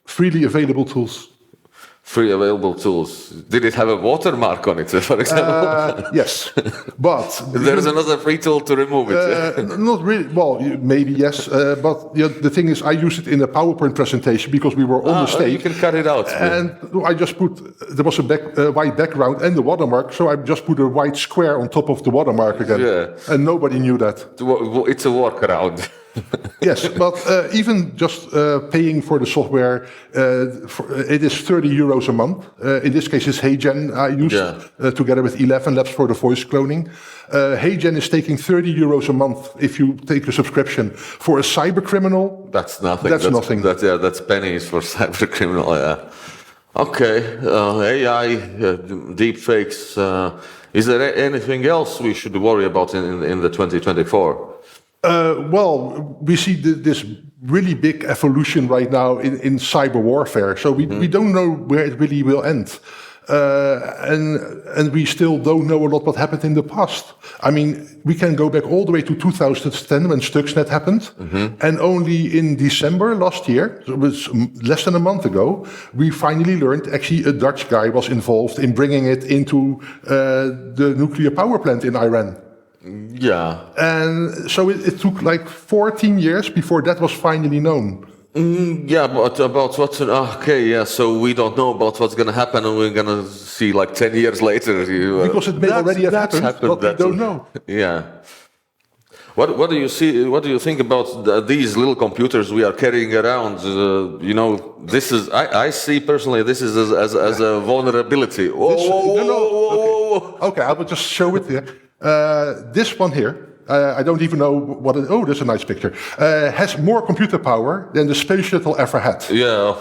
freely available tools. Free available tools. Did it have a watermark on it, for example? Yes, but there's another free tool to remove it. Not really. Well, maybe yes, but the thing is, I used it in a PowerPoint presentation because we were on the stage. You can cut it out. And I just there was a white background and the watermark, so I just put a white square on top of the watermark again. Yeah. And nobody knew that. It's a workaround. Yes, but even just paying for the software, it is €30 a month. In this case, it's HeyGen I used together with 11 Labs for the voice cloning. HeyGen is taking €30 a month if you take a subscription. For a cyber criminal, that's nothing. That's nothing. That's pennies for cyber criminal. Yeah. Okay, AI, deepfakes. Is there anything else we should worry about in the 2024? We see this really big evolution right now in cyber warfare. So we don't know where it really will end. And we still don't know a lot what happened in the past. I mean, we can go back all the way to 2010 when Stuxnet happened. And only in December last year, so it was less than a month ago, we finally learned actually a Dutch guy was involved in bringing it into the nuclear power plant in Iran. Yeah. And so it took like 14 years before that was finally known. But about what's... Okay, yeah, so we don't know about what's going to happen, and we're going to see like 10 years later. Because it may already have happened, but we don't know. Yeah. What do you see? What do you think about these little computers we are carrying around? This is... I see personally this is as a vulnerability. Okay, I will just show it here. This one here, I don't even know what it... Oh, that's a nice picture. Has more computer power than the space shuttle ever had. Yeah,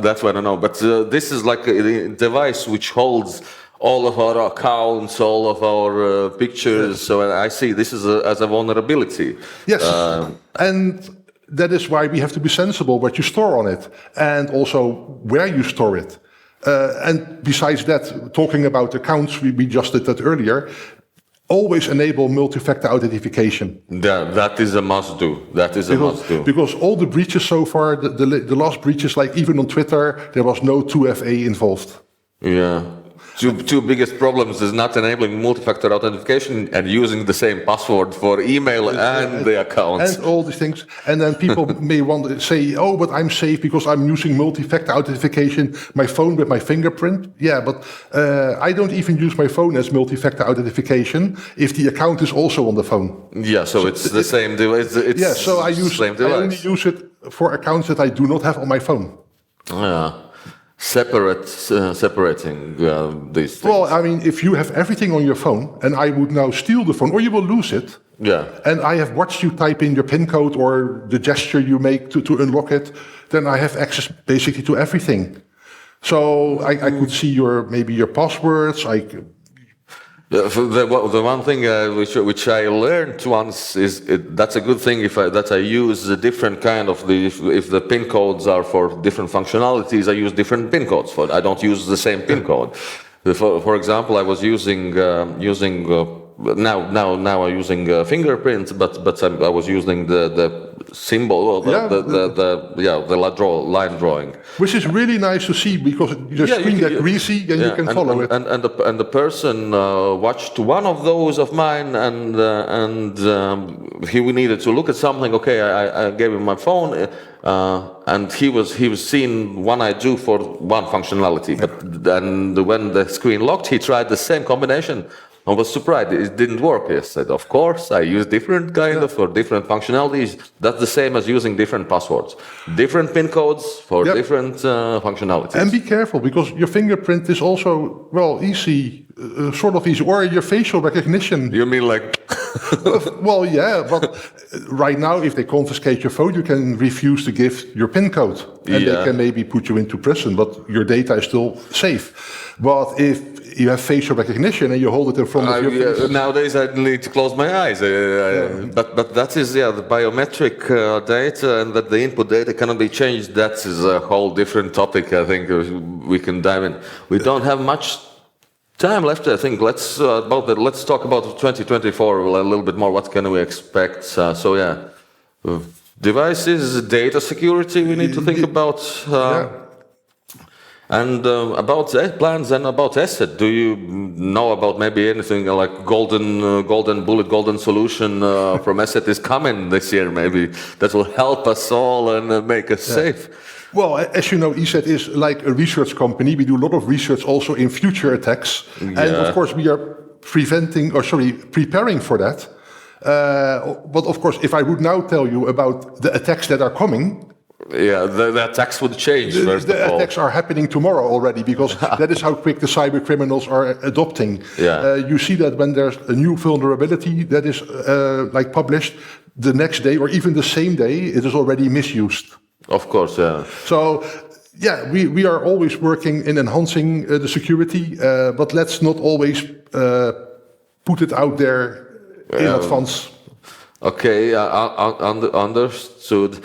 that's what I know. But this is like a device which holds all of our accounts, all of our pictures. Yes. So I see this is as a vulnerability. Yes, and that is why we have to be sensible what you store on it, and also where you store it. And besides that, talking about accounts, we just did that earlier. always enable multi-factor authentication. That is a must-do. That is a must-do. Because all the breaches so far, the last breaches, like even on Twitter, there was no 2FA involved. Yeah. Two biggest problems is not enabling multi-factor authentication and using the same password for email and the accounts. And all these things. And then people may want to say, oh, but I'm safe because I'm using multi-factor authentication, my phone with my fingerprint. Yeah, but I don't even use my phone as multi-factor authentication if the account is also on the phone. Yeah, so it's the same device. Yeah, so I only use it for accounts that I do not have on my phone. Yeah. Separating these things. Well, I mean, if you have everything on your phone and I would now steal the phone, or you will lose it. Yeah. And I have watched you type in your PIN code or the gesture you make to unlock it, then I have access basically to everything. So I could see maybe your passwords. The one thing which I learned once is that's a good thing that I use a different kind of if the PIN codes are for different functionalities, I use different PIN codes for it. I don't use the same PIN code. For example, I was using now I'm using fingerprints, but I was using the symbol, the line drawing, which is really nice to see because your screen gets greasy and you can follow it. And the person watched one of those of mine, and he needed to look at something. Okay, I gave him my phone, and he was seeing one I do for one functionality, but then when the screen locked, he tried the same combination. I was surprised it didn't work. I said, of course, I use different for different functionalities. That's the same as using different passwords. Different PIN codes for different functionalities. And be careful, because your fingerprint is also, easy, sort of easy. Or your facial recognition. You mean like... Well, yeah, but right now, if they confiscate your phone, you can refuse to give your PIN code. And they can maybe put you into prison, but your data is still safe. But if you have facial recognition and you hold it in front of your face. Nowadays I need to close my eyes. But that is the biometric data, and that the input data cannot be changed. That is a whole different topic. I think we can dive in. We don't have much time left. I think let's talk about 2024 a little bit more. What can we expect? Devices, data security. We need to think about. And about plans and about ESET, do you know about maybe anything like golden solution from ESET is coming this year? Maybe that will help us all and make us safe. Well, as you know, ESET is like a research company. We do a lot of research also in future attacks, and of course we are preparing for that. But of course, if I would now tell you about the attacks that are coming. Yeah, the attacks would change. The attacks are happening tomorrow already, because that is how quick the cyber criminals are adopting. You see that when there's a new vulnerability that is published, the next day or even the same day, it is already misused. Of course, yeah. So, we are always working in enhancing the security, but let's not always put it out there in advance. Okay, understood.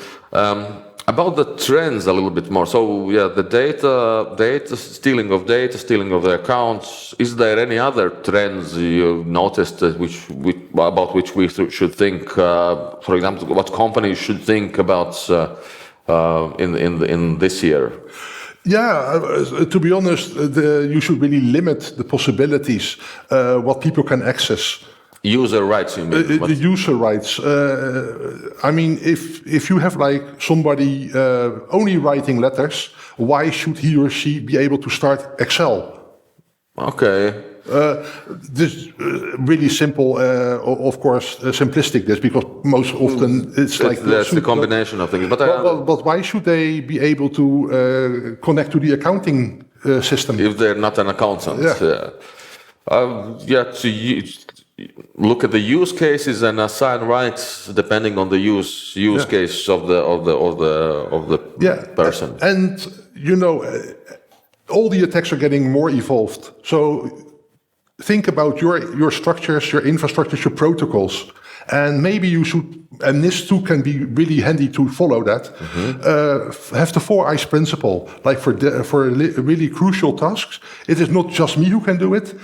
About the trends a little bit more. So the data stealing of the accounts. Is there any other trends you've noticed about which we should think? For example, what companies should think about in this year? To be honest, you should really limit the possibilities what people can access. User rights, you mean? The user rights. I mean, if you have somebody only writing letters, why should he or she be able to start Excel? Okay. This really simple, of course, simplistic. This because most often it's like that's the combination of things. But why should they be able to connect to the accounting system if they're not an accountant? Look at the use cases and assign rights depending on the use case of the person. And all the attacks are getting more evolved. So think about your structures, your infrastructures, your protocols, and maybe you should. And this too can be really handy to follow that. Have the 4 eyes principle, like for really crucial tasks. It is not just me who can do it.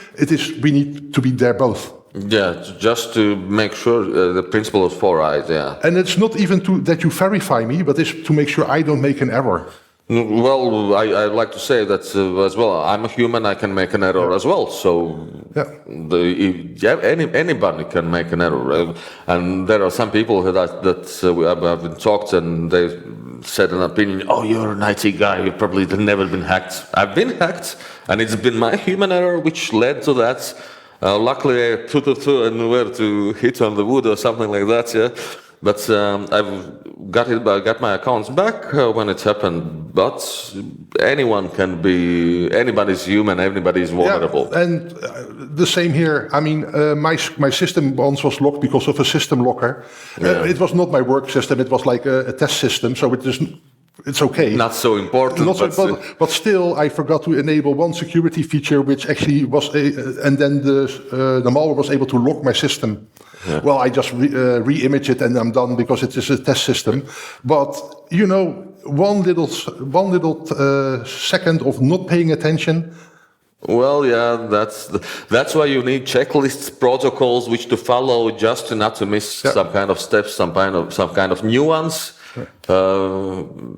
We need to be there both. Yeah, just to make sure the principle of 4 eyes, yeah. And it's not even that you verify me, but it's to make sure I don't make an error. Well, I like to say that as well. I'm a human. I can make an error as well. So, anybody can make an error. And there are some people that we have been talked, and they said an opinion. Oh, you're an IT guy. You've probably never been hacked. I've been hacked, and it's been my human error which led to that. Luckily, I put it through and where to hit on the wood or something like that. Yeah. But I've got my accounts back when it happened. But anybody's human, everybody's vulnerable. Yeah, and the same here. I mean, my system once was locked because of a system locker. It was not my work system. It was like a test system. So it's okay. Not so important. But still, I forgot to enable one security feature, which actually was, and then the malware was able to lock my system. Yeah. Well, I just re-image it and I'm done because it is a test system. But one little second of not paying attention. Well, yeah, that's why you need checklists, protocols, which to follow just not to miss some kind of steps, some kind of nuance.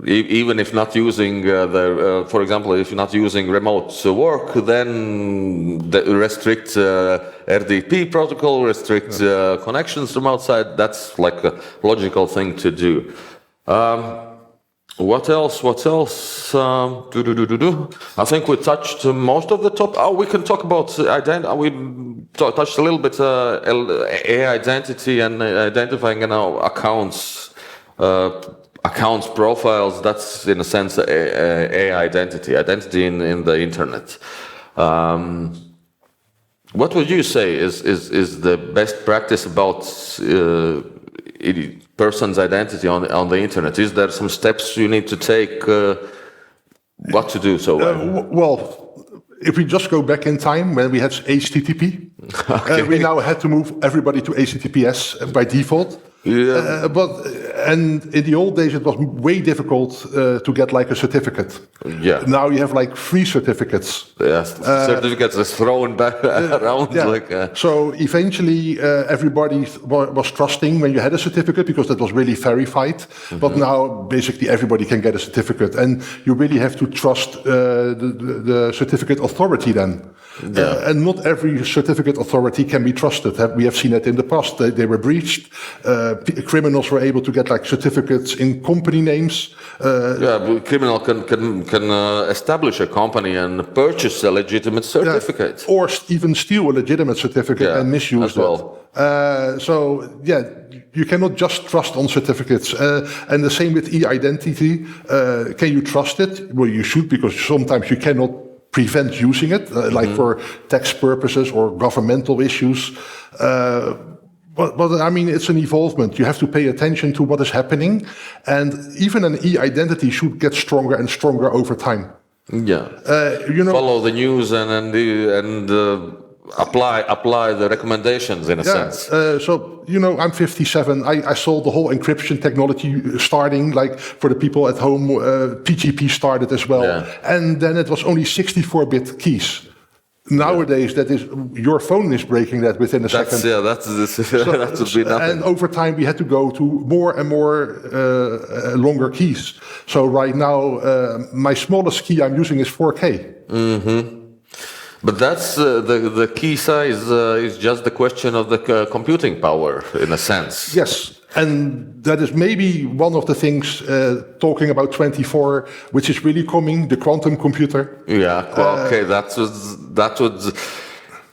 Even if not using for example, if you're not using remote work, then restrict RDP protocol, restrict connections from outside. That's like a logical thing to do. What else? I think we touched most of the top. Oh, we can talk about identity. We touched a little bit AI identity and identifying accounts. Accounts profiles, that's in a sense AI identity in the internet. What would you say is the best practice about person's identity on the internet? Is there some steps you need to take? What to do? Well, if we just go back in time when we had HTTP, we now had to move everybody to HTTPS by default. Yeah. And in the old days, it was way difficult to get like a certificate. Yeah. Now you have like free certificates. Yes, certificates is thrown back around. Yeah. So eventually, everybody was trusting when you had a certificate because that was really verified. Mm-hmm. But now, basically, everybody can get a certificate, and you really have to trust the certificate authority then. Yeah. And not every certificate authority can be trusted. We have seen it in the past. They were breached. Criminals were able to get like certificates in company names. Criminal can establish a company and purchase a legitimate certificate, or even steal a legitimate certificate and misuse as well. You cannot just trust on certificates. And the same with e-identity. Can you trust it? Well, you should, because sometimes you cannot prevent using it, for tax purposes or governmental issues. But I mean, it's an evolvement. You have to pay attention to what is happening, and even an e-identity should get stronger and stronger over time. Yeah, follow the news and apply the recommendations in a sense. I'm 57. I saw the whole encryption technology starting, like for the people at home. PGP started as well, and then it was only 64-bit keys. Nowadays, that is your phone is breaking that within a second. That would be nothing. And over time, we had to go to more and more longer keys. So right now, my smallest key I'm using is 4K. Mm-hmm. But that's the key size is just the question of the computing power, in a sense. Yes. And that is maybe one of the things, talking about 24, which is really coming, the quantum computer. Yeah, okay, that would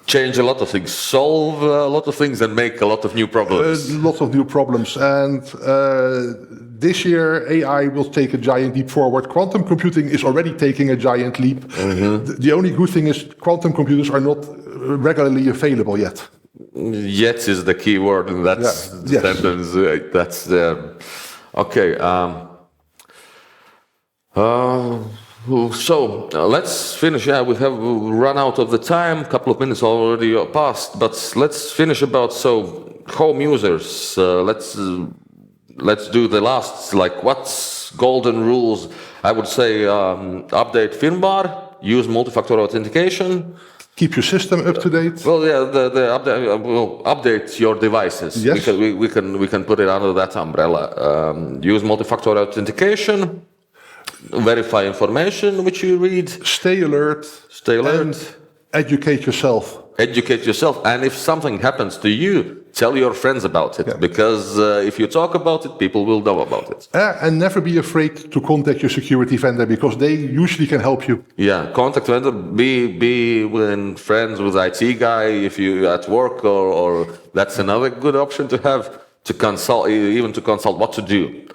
change a lot of things, solve a lot of things, and make a lot of new problems. Lots of new problems. And this year, AI will take a giant leap forward. Quantum computing is already taking a giant leap. Mm-hmm. The only good thing is quantum computers are not regularly available yet. Yet is the key word in that sentence. That's okay. So let's finish. Yeah, we have run out of the time. A couple of minutes already passed, but let's finish about home users. Let's do the last. Like, what's golden rules? I would say update firmware, use multi-factor authentication. Keep your system up to date. Well, yeah, the update will update your devices. Yes. We can put it under that umbrella. Use multi-factor authentication. Verify information which you read. Stay alert. Stay alert. And educate yourself. Educate yourself, and if something happens to you, tell your friends about it. Yeah. Because if you talk about it, people will know about it. And never be afraid to contact your security vendor, because they usually can help you. Yeah, contact vendor. Be when friends with IT guy if you at work, or that's another good option to have, to consult, even to consult what to do.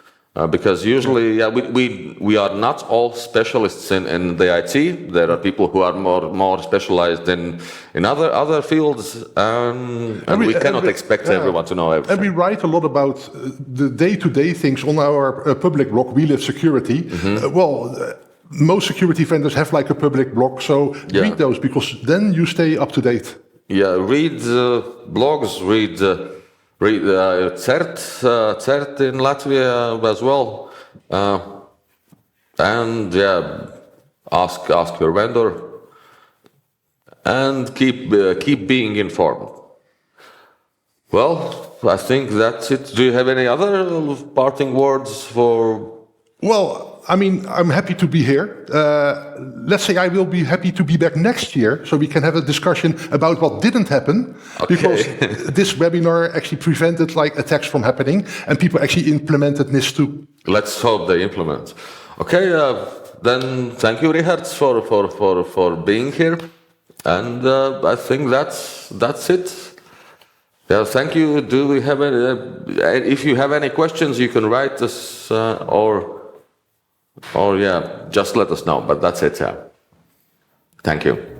Because usually, yeah, we are not all specialists in the IT. There are people who are more specialized in other fields, and we cannot expect everyone to know everything. And we write a lot about the day-to-day things on our public blog, We Live Security. Most security vendors have like a public blog, so read those, because then you stay up to date. Yeah, read blogs, read CERT in Latvia as well, and yeah, ask your vendor, and keep being informed. Well, I think that's it. Do you have any other parting words for? Well, I mean, I'm happy to be here. Let's say I will be happy to be back next year, so we can have a discussion about what didn't happen. Okay. Because this webinar actually prevented like attacks from happening, and people actually implemented NIS2. Let's hope they implement. Okay, then thank you, Righard, for being here, and I think that's it. Yeah, thank you. Do we have any? If you have any questions, you can write us or yeah, just let us know. But that's it. Yeah. Thank you.